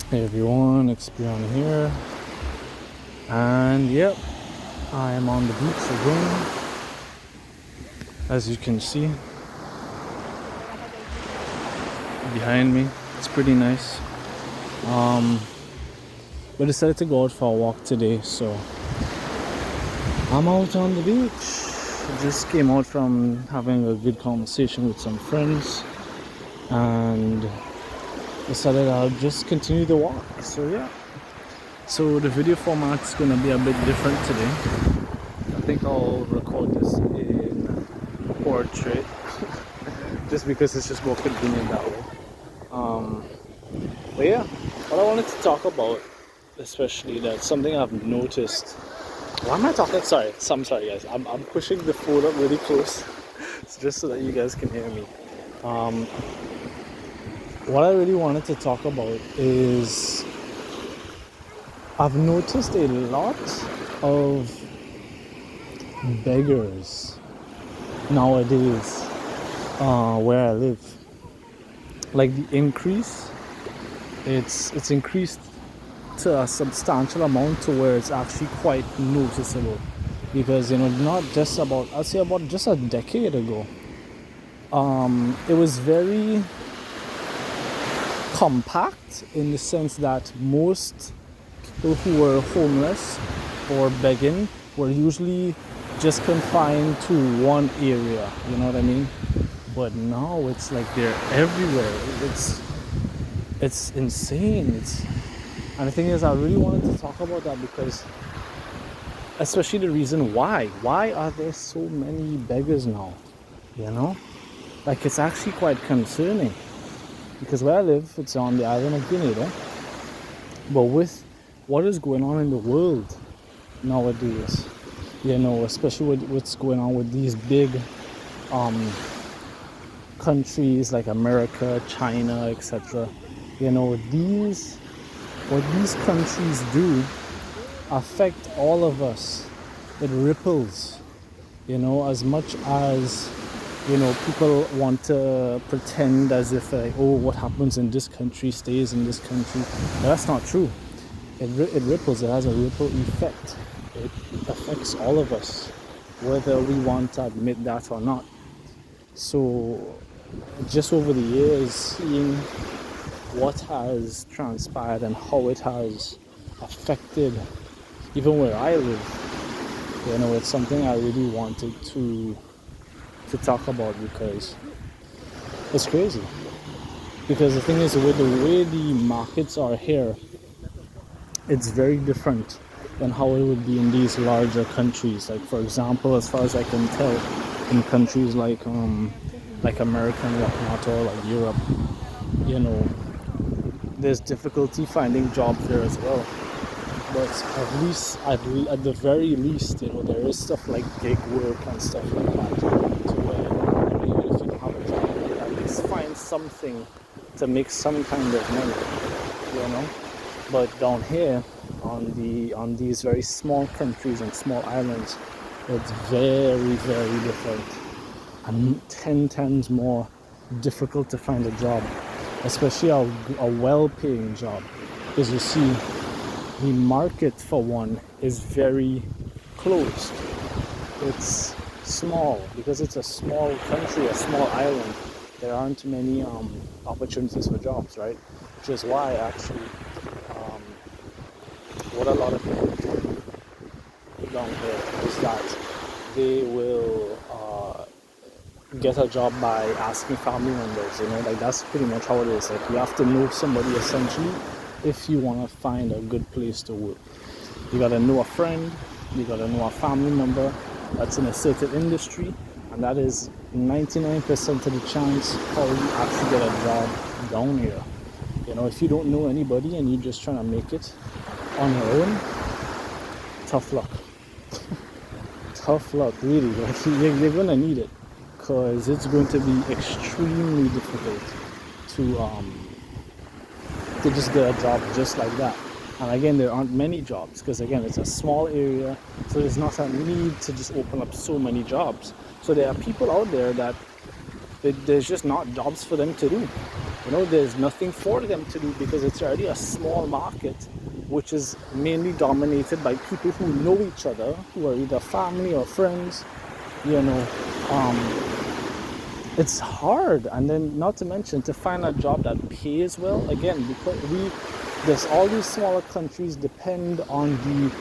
Hey everyone, it's Beyond here, and yep, I am on the beach again. As you can see behind me, it's pretty nice. But decided to go out for a walk today, so I'm out on the beach. Just came out from having a good conversation with some friends, and decided I'll just continue the walk. So yeah. So the video format's gonna be a bit different today. I think I'll record this in portrait just because it's just more convenient that way. But yeah, what I wanted to talk about, especially that something I've noticed. Why am I talking? Sorry, I'm sorry guys. I'm pushing the phone up really close, just so that you guys can hear me. What I really wanted to talk about is I've noticed a lot of beggars nowadays where I live. Like the increase, it's increased to a substantial amount to where it's actually quite noticeable. Because not just about, I'd say about just a decade ago, it was very compact in the sense that most people who were homeless or begging were usually just confined to one area, you know what I mean? But now it's like they're everywhere. It's insane. And the thing is, I really wanted to talk about that because, especially the reason why are there so many beggars now? Like it's actually quite concerning because where I live, it's on the island of Grenada. But with what is going on in the world nowadays, especially with what's going on with these big countries like America, China, etc. These what these countries do affect all of us. It ripples, as much as people want to pretend as if like, oh, what happens in this country stays in this country. But that's not true. It ripples. It has a ripple effect. It affects all of us, whether we want to admit that or not. So just over the years, seeing what has transpired and how it has affected even where I live, it's something I really wanted to talk about because it's crazy. Because the thing is, with the way the markets are here, it's very different than how it would be in these larger countries. Like for example, as far as I can tell, in countries like America and whatnot, or like Europe, there's difficulty finding jobs there as well. But at least, at the very least, there is stuff like gig work and stuff like that, to where even if you don't have a job, you can at least find something to make some kind of money. But down here, on these very small countries and small islands, it's very, very different, and 10 times more difficult to find a job, especially a well-paying job, because you see, the market for one is very closed. It's small because it's a small country, a small island. There aren't many opportunities for jobs, right? Which is why actually what a lot of people do down here is that they will get a job by asking family members. Like that's pretty much how it is. Like you have to know somebody essentially if you want to find a good place to work. You gotta know a friend, you gotta know a family member that's in a certain industry, and that is 99% of the chance how you actually get a job down here. If you don't know anybody and you're just trying to make it on your own, tough luck. Tough luck, really. Like you're gonna need it, because it's going to be extremely difficult to just get a job just like that. And again, there aren't many jobs because again, it's a small area, so there's not a need to just open up so many jobs. So there are people out there that there's just not jobs for them to do. There's nothing for them to do because it's already a small market, which is mainly dominated by people who know each other, who are either family or friends. You know, um, it's hard, and then not to mention to find a job that pays well. Again, because there's all these smaller countries depend on the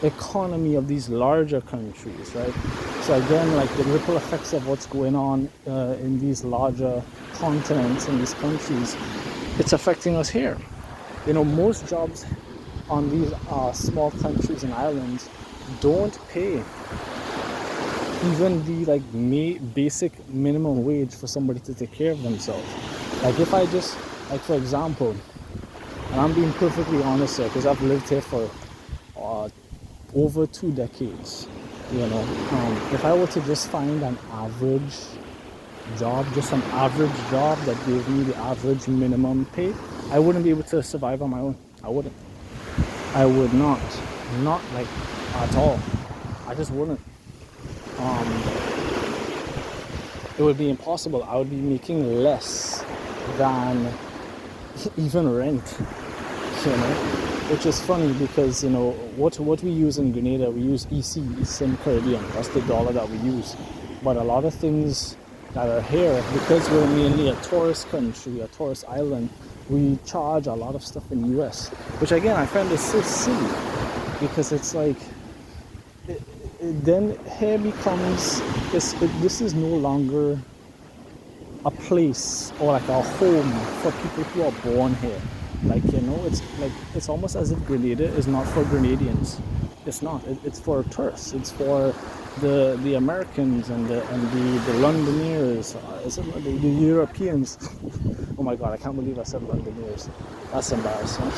economy of these larger countries, right? So again, like the ripple effects of what's going on in these larger continents in these countries, it's affecting us here. Most jobs on these small countries and islands don't pay even the basic minimum wage for somebody to take care of themselves. Like if I just, like for example, and I'm being perfectly honest here because I've lived here for over 2 decades. If I were to just find an average job, just an average job that gave me the average minimum pay, I wouldn't be able to survive on my own. I wouldn't. I would not. Not like at all. I just wouldn't. It would be impossible. I would be making less than even rent, which is funny because, what we use in Grenada, we use EC, Eastern Caribbean. That's the dollar that we use. But a lot of things that are here, because we're mainly a tourist country, a tourist island, we charge a lot of stuff in US, which again, I find is so silly because it's like, then here becomes this is no longer a place or like a home for people who are born here. It's almost as if Grenada is not for Grenadians. It's not. It's for tourists. It's for the Americans and the Londoners. The Europeans? Oh my God! I can't believe I said Londoners. That's embarrassing.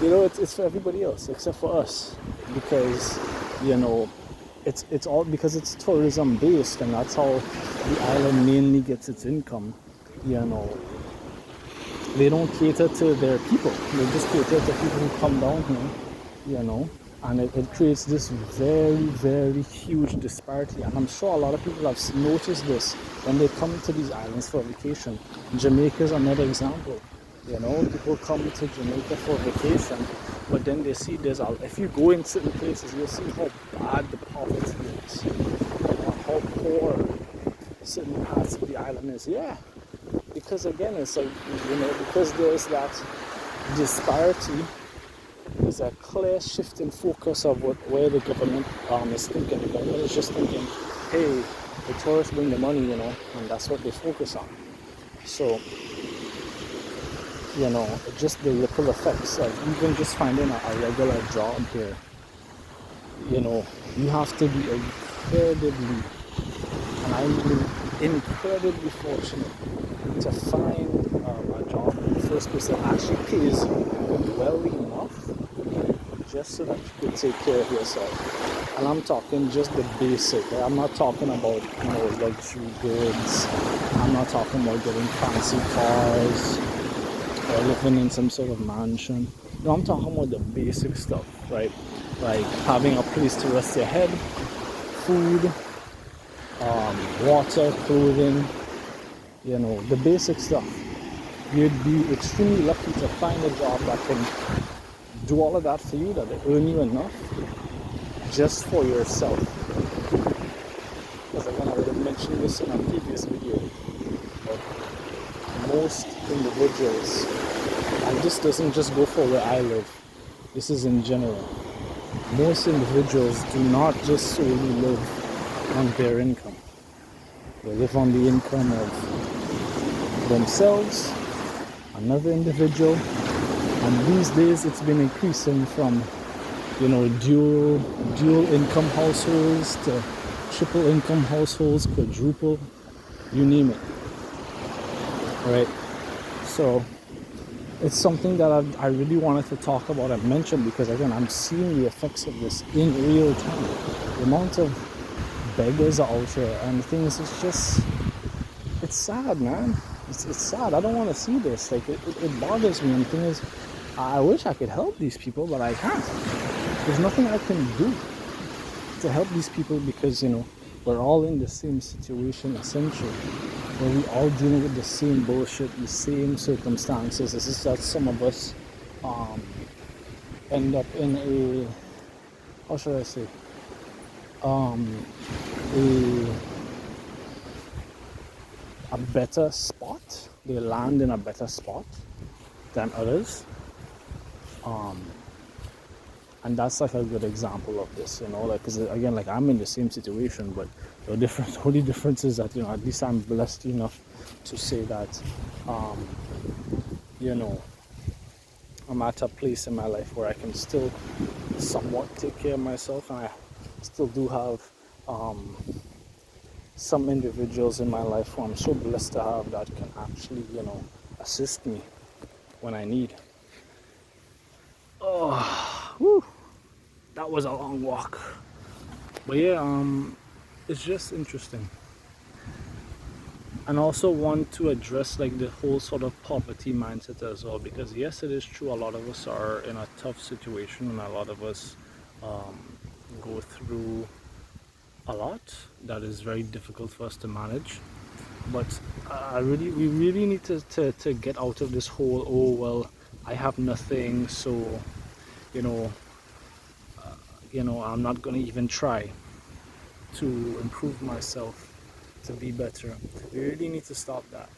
It's for everybody else except for us, because it's all because it's tourism based, and that's how the island mainly gets its income. They don't cater to their people. They just cater to people who come down here, and it creates this very, very huge disparity. And I'm sure a lot of people have noticed this when they come to these islands for vacation. Jamaica is another example. People come to Jamaica for vacation, but then they see if you go in certain places, you'll see how bad the poverty is, how poor certain parts of the island is. Yeah, because again, it's like, because there's that disparity, there's a clear shift in focus of where the government is thinking. The government is just thinking, hey, the tourists bring the money, and that's what they focus on. So, just the ripple effects of even just finding a regular job here. You have to be incredibly, and I mean incredibly fortunate to find a job in the first place that actually pays well enough just so that you could take care of yourself. And I'm talking just the basic. I'm not talking about luxury goods. I'm not talking about getting fancy cars or living in some sort of mansion. No, I'm talking about the basic stuff, right? Like having a place to rest your head, food, water, clothing, the basic stuff. You'd be extremely lucky to find a job that can do all of that for you, that will earn you enough just for yourself. Because again, I would have mentioned this in a previous video, but most individuals, and this doesn't just go for where I live, this is in general, most individuals do not just solely live on their income. They live on the income of themselves, another individual, and these days it's been increasing from dual income households to triple income households, quadruple, you name it. Right? So it's something that I really wanted to talk about and mention, because again, I'm seeing the effects of this in real time. The amount of beggars are out here, and the thing is, it's sad, man. It's sad. I don't want to see this. Like it bothers me, and the thing is, I wish I could help these people, but I can't. There's nothing I can do to help these people, because we're all in the same situation essentially. where we all dealing with the same bullshit, the same circumstances. It's just that some of us um, end up in a, how should I say, um, a a better spot. They land in a better spot than others. Um, and that's like a good example of this, like, because again, like, I'm in the same situation, but the difference, only difference is that, at least I'm blessed enough to say that, um, you know, I'm at a place in my life where I can still somewhat take care of myself, and I still do have um, some individuals in my life who I'm so blessed to have that can actually, assist me when I need. Oh, whew, that was a long walk. But yeah, it's just interesting. And also want to address like the whole sort of poverty mindset as well, because yes, it is true, a lot of us are in a tough situation, and a lot of us um, go through a lot that is very difficult for us to manage. But we really need to get out of this whole, oh well, I have nothing, so you know I'm not gonna even try to improve myself to be better. We really need to stop that.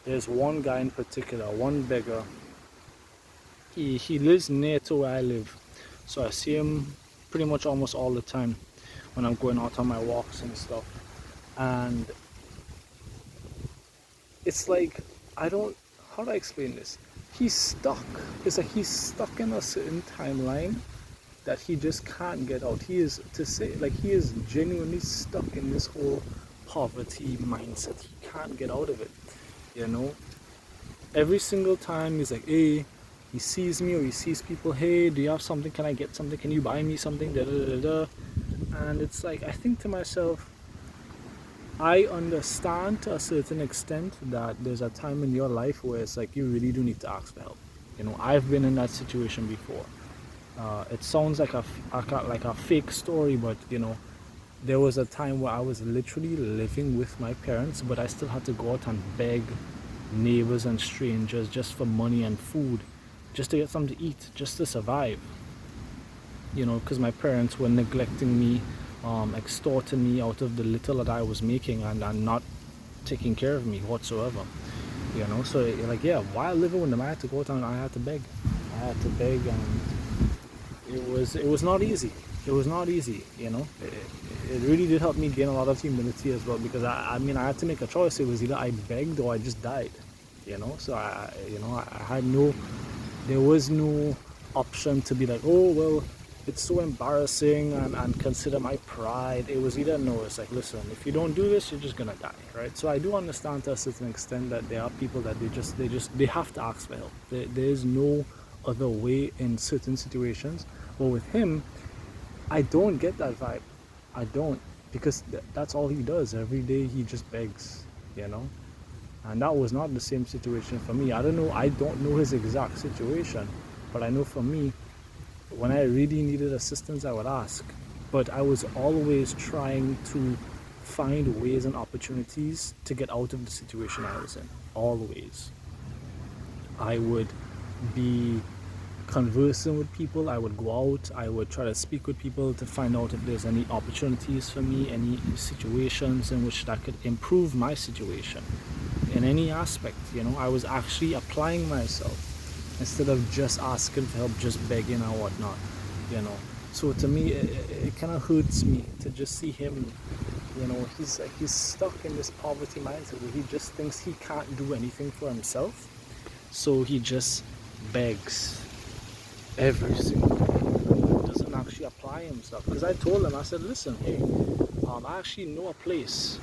There's one guy in particular, one beggar. He lives near to where I live, so I see him pretty much almost all the time when I'm going out on my walks and stuff. And it's like, I don't, how do I explain this? He's stuck. It's like he's stuck in a certain timeline that he just can't get out. He is, to say, like, he is genuinely stuck in this whole poverty mindset. He can't get out of it. Every single time he's like, hey, he sees me or he sees people, hey, do you have something? Can I get something? Can you buy me something? Da, da, da, da. And it's like, I think to myself, I understand to a certain extent that there's a time in your life where it's like you really do need to ask for help. I've been in that situation before. It sounds like a fake story, but there was a time where I was literally living with my parents, but I still had to go out and beg neighbors and strangers just for money and food, just to get something to eat, just to survive. Because my parents were neglecting me, extorting me out of the little that I was making, and not taking care of me whatsoever. So like, yeah, while living with them, I had to go out and I had to beg. And it was not easy. It was not easy. It really did help me gain a lot of humility as well, because I mean, I had to make a choice. It was either I begged or I just died. So I had no, there was no option to be like, oh well, it's so embarrassing, and consider my pride. It was either no, it's like, listen, if you don't do this, you're just gonna die, right? So I do understand to a certain extent that there are people that they have to ask for help. There is no other way in certain situations. But with him, I don't get that vibe. I don't, because that's all he does. Every day he just begs, and that was not the same situation for me. I don't know his exact situation, but I know for me, when I really needed assistance, I would ask. But I was always trying to find ways and opportunities to get out of the situation I was in. Always. I would be conversing with people. I would go out. I would try to speak with people to find out if there's any opportunities for me, any situations in which that could improve my situation in any aspect. I was actually applying myself instead of just asking for help, just begging and whatnot. So to me, it kind of hurts me to just see him. He's stuck in this poverty mindset where he just thinks he can't do anything for himself, so he just begs every single day. Doesn't actually apply himself. Because I told him, I said, listen, hey, I actually know a place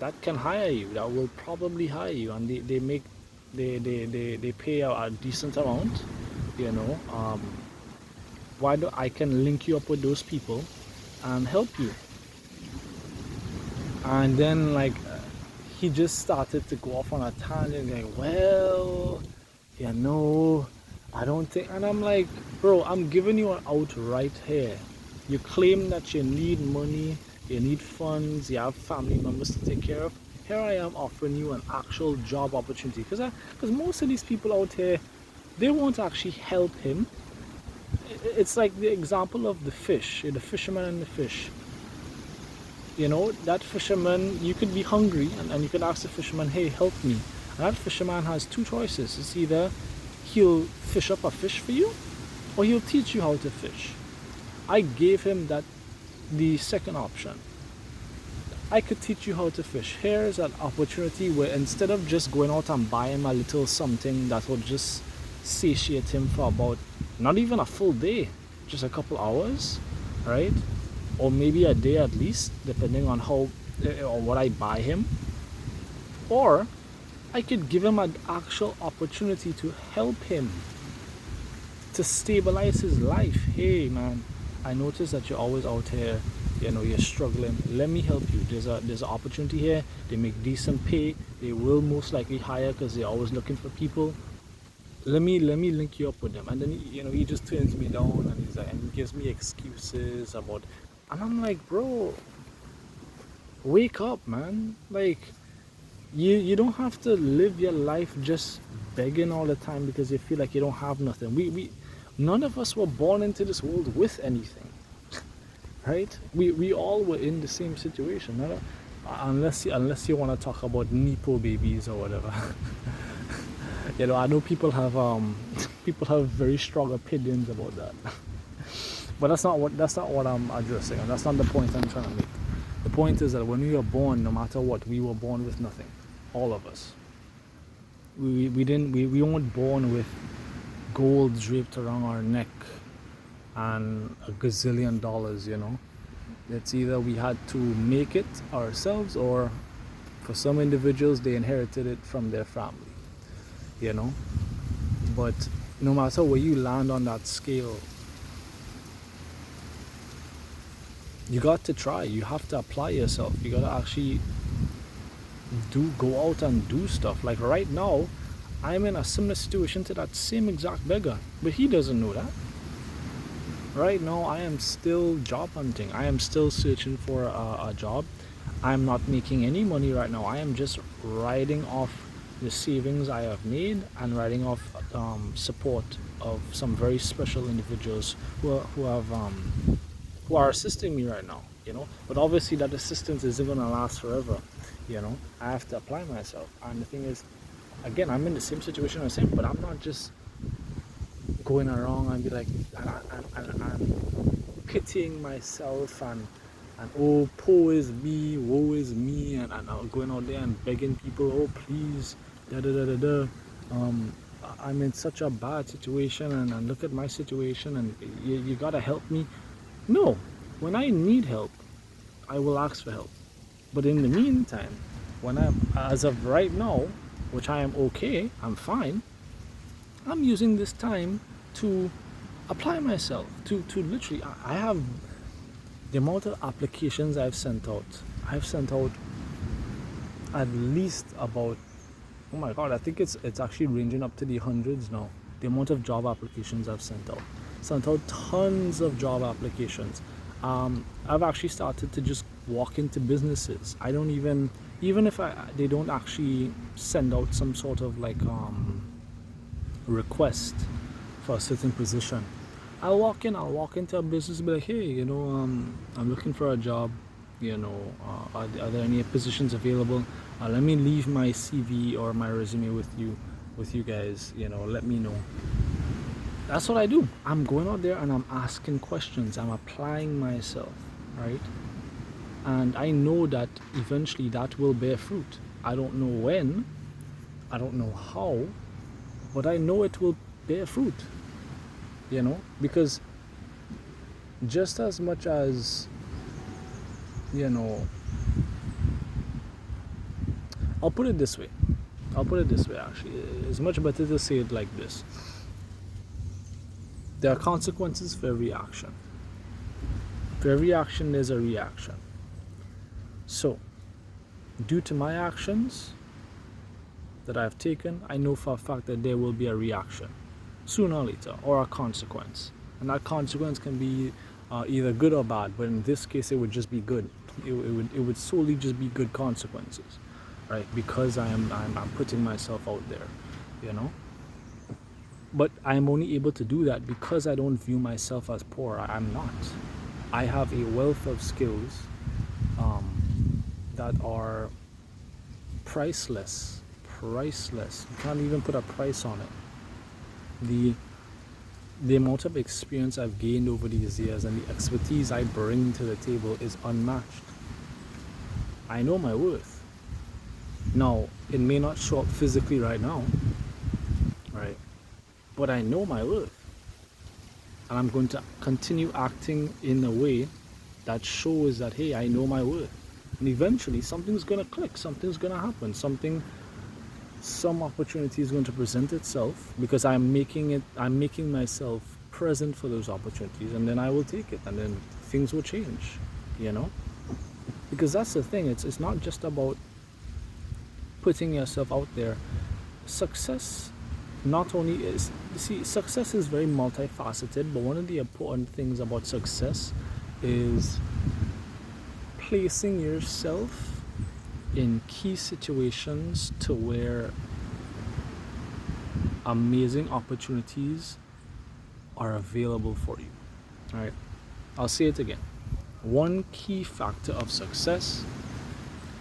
that can hire you, that will probably hire you, and they pay a decent amount. Why do I can link you up with those people and help you? And then like he just started to go off on a tangent, like, well, I don't think. And I'm like, bro, I'm giving you an out right here. You claim that you need money, you need funds, you have family members to take care of. Here I am offering you an actual job opportunity because most of these people out here, they won't actually help him. It's like the example of the fish, the fisherman and the fish. You know, that fisherman, you could be hungry and you could ask the fisherman, hey, help me. And that fisherman has two choices. It's either he'll fish up a fish for you or he'll teach you how to fish. I gave him the second option. I could teach you how to fish. Here's an opportunity where instead of just going out and buying a little something that would just satiate him for about not even a full day, just a couple hours, right? Or maybe a day at least, depending on how on what I buy him. Or I could give him an actual opportunity to help him to stabilize his life. Hey man, I noticed that you're always out here, you know, you're struggling. Let me help you. There's an opportunity here. They make decent pay. They will most likely hire because they're always looking for people. Let me link you up with them. And then he just turns me down and he's like, and he gives me excuses about, and I'm like, bro, wake up, man. Like you don't have to live your life just begging all the time because you feel like you don't have nothing. We none of us were born into this world with anything, right? We all were in the same situation, right? Unless you want to talk about Nepo babies or whatever. You know, I know people have very strong opinions about that. But that's not what I'm addressing, and that's not the point I'm trying to make. The point is that when we were born, no matter what, we were born with nothing. All of us. We weren't born with gold draped around our neck and a gazillion dollars, you know. It's either we had to make it ourselves, or for some individuals they inherited it from their family, you know. But no matter where you land on that scale, you got to try. You have to apply yourself. You got to actually go out and do stuff. Like right now, I'm in a similar situation to that same exact beggar, but he doesn't know that. Right now, I am still job hunting. I am still searching for a job. I'm not making any money right now. I am just riding off the savings I have made and riding off support of some very special individuals who are assisting me right now, you know. But obviously that assistance isn't going to last forever, you know. I have to apply myself. And the thing is, again, I'm in the same situation as him, but I'm not just going around and be like and pitying myself and oh, poor is me, woe is me, and going out there and begging people, oh please, da da da da da, I'm in such a bad situation and look at my situation and you gotta help me. No, when I need help, I will ask for help. But in the meantime, as of right now, which I am okay, I'm fine, I'm using this time to apply myself, to literally, I have the amount of applications I've sent out at least about, oh my god, I think it's actually ranging up to the hundreds now. The amount of job applications I've sent out tons of job applications. I've actually started to just walk into businesses. I don't even if they don't actually send out some sort of like request for a certain position, I'll walk into a business and be like, hey, you know, I'm looking for a job, you know, are there any positions available? Let me leave my CV or my resume with you guys, you know, let me know. That's what I do. I'm going out there and I'm asking questions. I'm applying myself, right? And I know that eventually that will bear fruit. I don't know when, I don't know how, but I know it will bear fruit, you know, because just as much as, you know, I'll put it this way actually. It's much better to say it like this. There are consequences for every action. For every action, there's a reaction. So, due to my actions that I've taken, I know for a fact that there will be a reaction sooner or later, or a consequence. And that consequence can be either good or bad. But in this case, it would just be good. It would solely just be good consequences, right? Because I'm putting myself out there, you know. But I'm only able to do that because I don't view myself as poor. I'm not. I have a wealth of skills that are priceless. Priceless. You can't even put a price on it. The amount of experience I've gained over these years and the expertise I bring to the table is unmatched. I know my worth. Now, it may not show up physically right now, right? But I know my worth. And I'm going to continue acting in a way that shows that, hey, I know my worth. And eventually something's going to click, something's going to happen, some opportunity is going to present itself because I'm making myself present for those opportunities, and then I will take it, and then things will change, you know. Because that's the thing, it's not just about putting yourself out there. Success not only is, success is very multifaceted, but one of the important things about success is placing yourself in key situations to where amazing opportunities are available for you. All right, I'll say it again. One key factor of success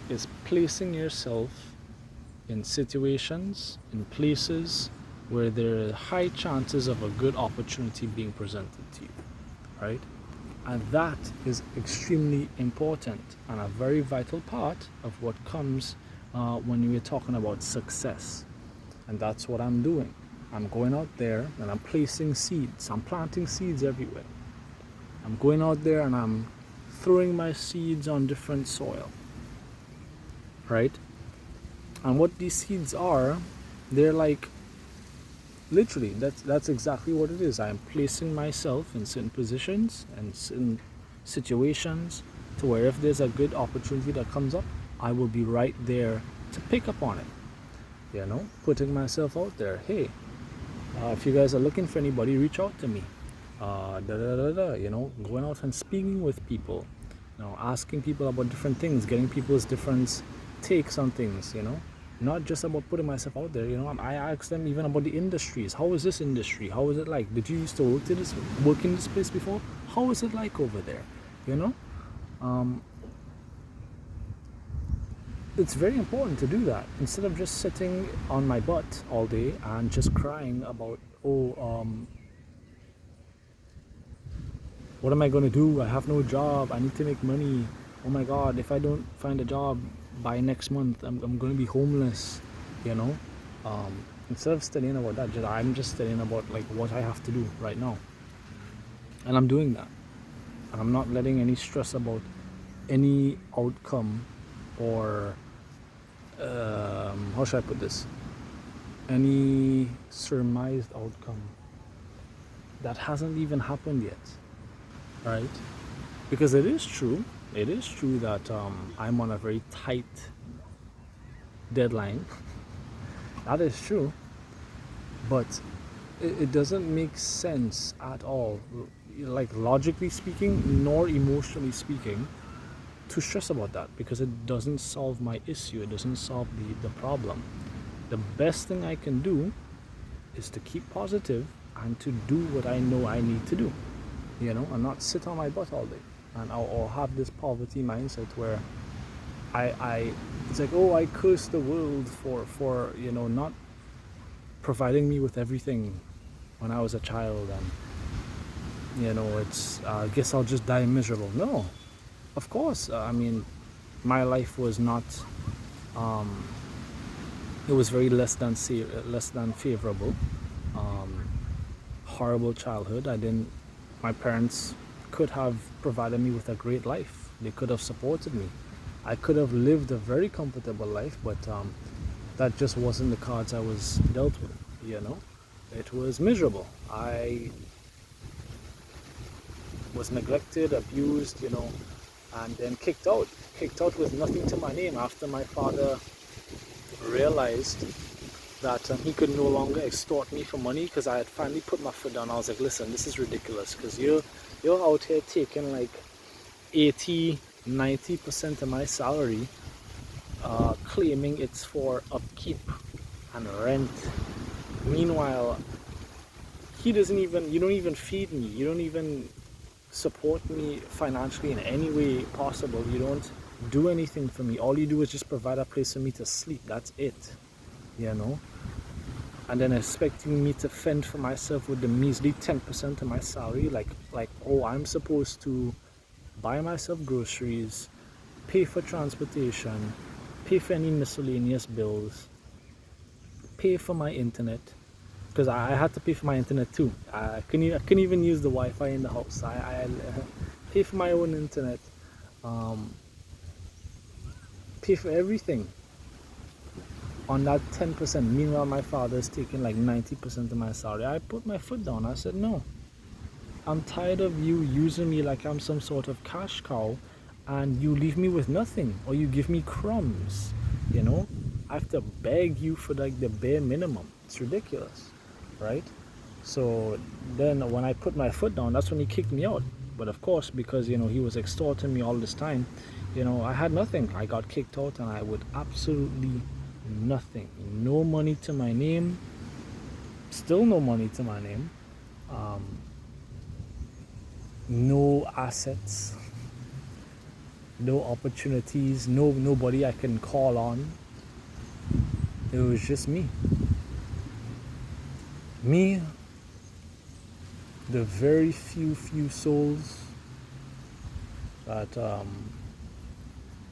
is placing yourself in situations, in places where there are high chances of a good opportunity being presented to you, right? And that is extremely important and a very vital part of what comes when we're talking about success. And that's what I'm doing. I'm going out there and I'm placing seeds. I'm planting seeds everywhere. I'm going out there and I'm throwing my seeds on different soil, right? And what these seeds are, they're like, literally, that's exactly what it is. I'm placing myself in certain positions and certain situations to where if there's a good opportunity that comes up, I will be right there to pick up on it. You know, putting myself out there. Hey, if you guys are looking for anybody, reach out to me. You know, going out and speaking with people, you know, asking people about different things, getting people's different takes on things, you know. Not just about putting myself out there, you know. I ask them even about the industries. How is this industry? How is it like? Did you used to work in this place before? How is it like over there? You know? It's very important to do that instead of just sitting on my butt all day and just crying about, what am I going to do? I have no job. I need to make money. Oh my God, if I don't find a job by next month, I'm going to be homeless, you know? Instead of studying about that, I'm just studying about like what I have to do right now. And I'm doing that. And I'm not letting any stress about any outcome or how should I put this? Any surmised outcome that hasn't even happened yet, right? Because it is true that I'm on a very tight deadline. That is true, but it doesn't make sense at all, like logically speaking, nor emotionally speaking, to stress about that, because it doesn't solve my issue. It doesn't solve the problem. The best thing I can do is to keep positive and to do what I know I need to do, you know, and not sit on my butt all day and or have this poverty mindset where I it's like, oh, I curse the world for you know, not providing me with everything when I was a child, and you know, it's I guess I'll just die miserable. No, of course. I mean, my life was not. It was very less than favorable. Horrible childhood. My parents could have provided me with a great life. They could have supported me. I could have lived a very comfortable life, but that just wasn't the cards I was dealt with. You know, it was miserable. I was neglected, abused, you know, and then kicked out with nothing to my name after my father realized that he could no longer extort me for money because I had finally put my foot down. I was like, listen, this is ridiculous because you're out here taking like 80-90% of my salary, claiming it's for upkeep and rent. Meanwhile, you don't even feed me, you don't even support me financially in any way possible, you don't do anything for me. All you do is just provide a place for me to sleep, that's it, you know. And then expecting me to fend for myself with the measly 10% of my salary, like oh, I'm supposed to buy myself groceries, pay for transportation, pay for any miscellaneous bills, pay for my internet, because I had to pay for my internet too. I couldn't even use the Wi-Fi in the house. I pay for my own internet, um, pay for everything on that 10%. Meanwhile, my father is taking like 90% of my salary. I put my foot down. I said, no, I'm tired of you using me like I'm some sort of cash cow and you leave me with nothing, or you give me crumbs, you know? I have to beg you for like the bare minimum. It's ridiculous, right? So then when I put my foot down, that's when he kicked me out. But of course, because you know he was extorting me all this time, you know, I had nothing. I got kicked out and I would absolutely nothing. No money to my name, still no money to my name, no assets, no opportunities, nobody I can call on. It was just me. Me, the very few souls that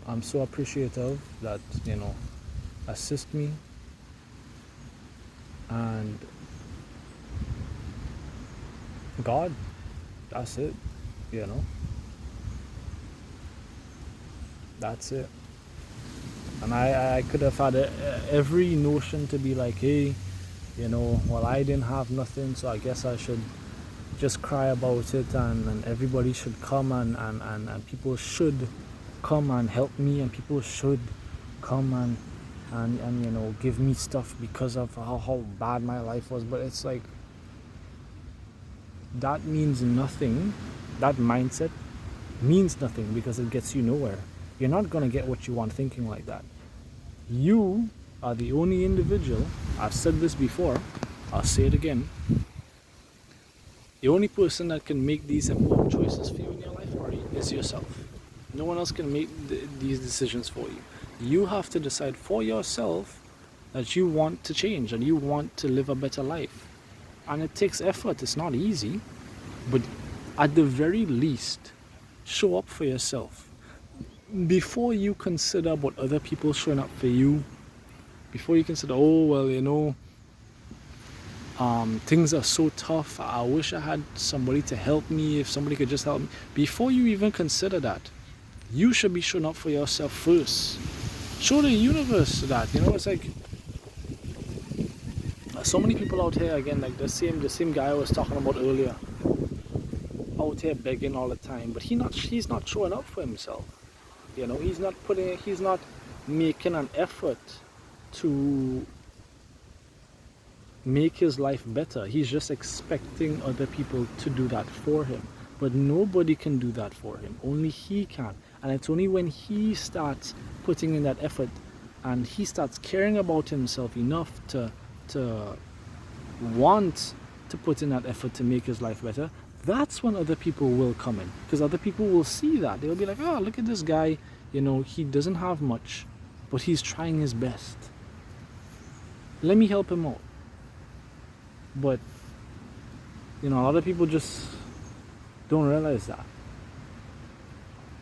I'm so appreciative that, you know, assist me, and God, that's it, you know, that's it. And I could have had every notion to be like, hey, you know, well, I didn't have nothing, so I guess I should just cry about it, and everybody should come, and people should come and help me, and people should come and you know, give me stuff because of how bad my life was. But it's like, that means nothing. That mindset means nothing because it gets you nowhere. You're not going to get what you want thinking like that. You are the only individual, I've said this before, I'll say it again, the only person that can make these important choices for you in your life is yourself. No one else can make these decisions for you. You have to decide for yourself that you want to change and you want to live a better life. And it takes effort, it's not easy, but at the very least, show up for yourself. Before you consider about other people showing up for you, before you consider, oh, well, you know, things are so tough, I wish I had somebody to help me, if somebody could just help me. Before you even consider that, you should be showing up for yourself first. Show the universe that, you know, it's like, so many people out here, again, like the same guy I was talking about earlier, out here begging all the time, but he's not showing up for himself. You know, he's not making an effort to make his life better. He's just expecting other people to do that for him. But nobody can do that for him. Only he can. And it's only when he starts putting in that effort and he starts caring about himself enough to want to put in that effort to make his life better, that's when other people will come in. Because other people will see that. They'll be like, oh, look at this guy. You know, he doesn't have much, but he's trying his best. Let me help him out. But, you know, a lot of people just don't realize that.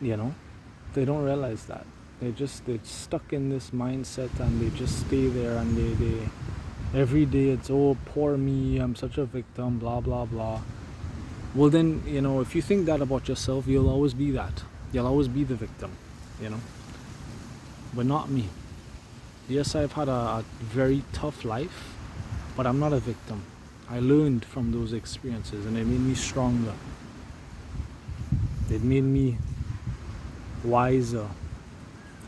You know, they don't realize that. They're stuck in this mindset and they just stay there, and they every day it's, oh, poor me, I'm such a victim, blah, blah, blah. Well then, you know, if you think that about yourself, you'll always be that. You'll always be the victim, you know. But not me. Yes, I've had a very tough life, but I'm not a victim. I learned from those experiences and it made me stronger. It made me wiser,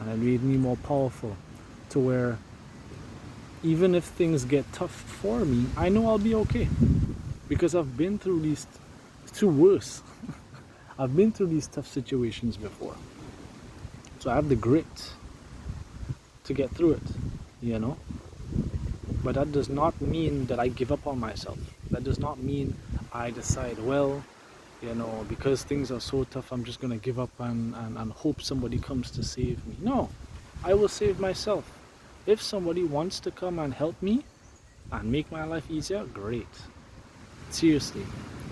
and it made me more powerful, to where even if things get tough for me, I know I'll be okay because I've been through these, through worse. I've been through these tough situations before. So I have the grit to get through it, you know? But that does not mean that I give up on myself. That does not mean I decide, well, you know, because things are so tough, I'm just gonna give up and hope somebody comes to save me. No, I will save myself. If somebody wants to come and help me and make my life easier, great. Seriously,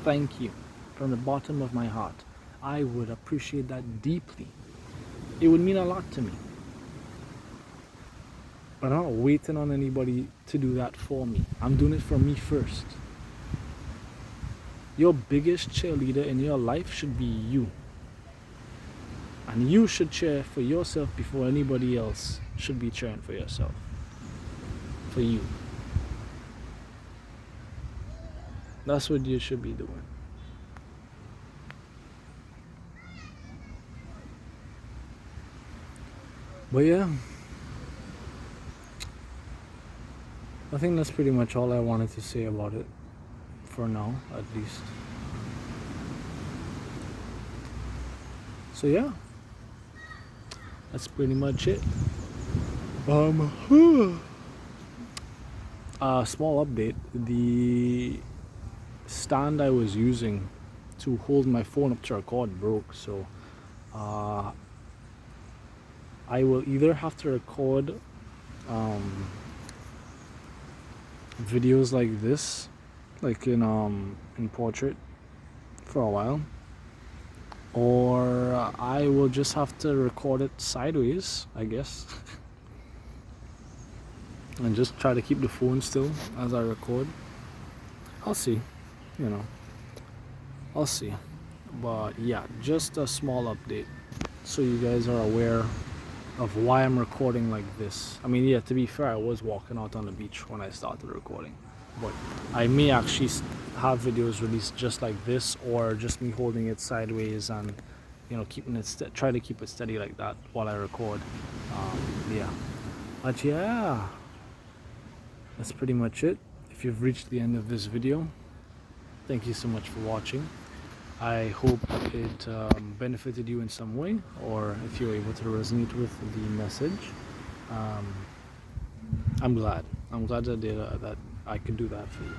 thank you from the bottom of my heart. I would appreciate that deeply. It would mean a lot to me. But I'm not waiting on anybody to do that for me. I'm doing it for me first. Your biggest cheerleader in your life should be you. And you should cheer for yourself before anybody else should be cheering for yourself. For you. That's what you should be doing. But yeah, I think that's pretty much all I wanted to say about it. For now, at least. So yeah, that's pretty much it. Small update. The stand I was using to hold my phone up to record broke, so I will either have to record videos like this, like in portrait, for a while, or I will just have to record it sideways, I guess. And just try to keep the phone still as I record. I'll see, you know, I'll see. But yeah, just a small update so you guys are aware of why I'm recording like this. I mean, yeah, to be fair, I was walking out on the beach when I started recording, but I may actually have videos released just like this, or just me holding it sideways and, you know, keeping it try to keep it steady like that while I record. Yeah, but yeah, that's pretty much it. If you've reached the end of this video, thank you so much for watching. I hope it benefited you in some way, or if you were able to resonate with the message. I'm glad that I could do that for you,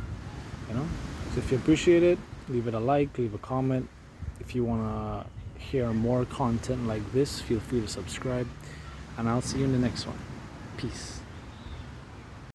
you know. So if you appreciate it, leave it a like, leave a comment. If you want to hear more content like this, feel free to subscribe, and I'll see you in the next one. Peace.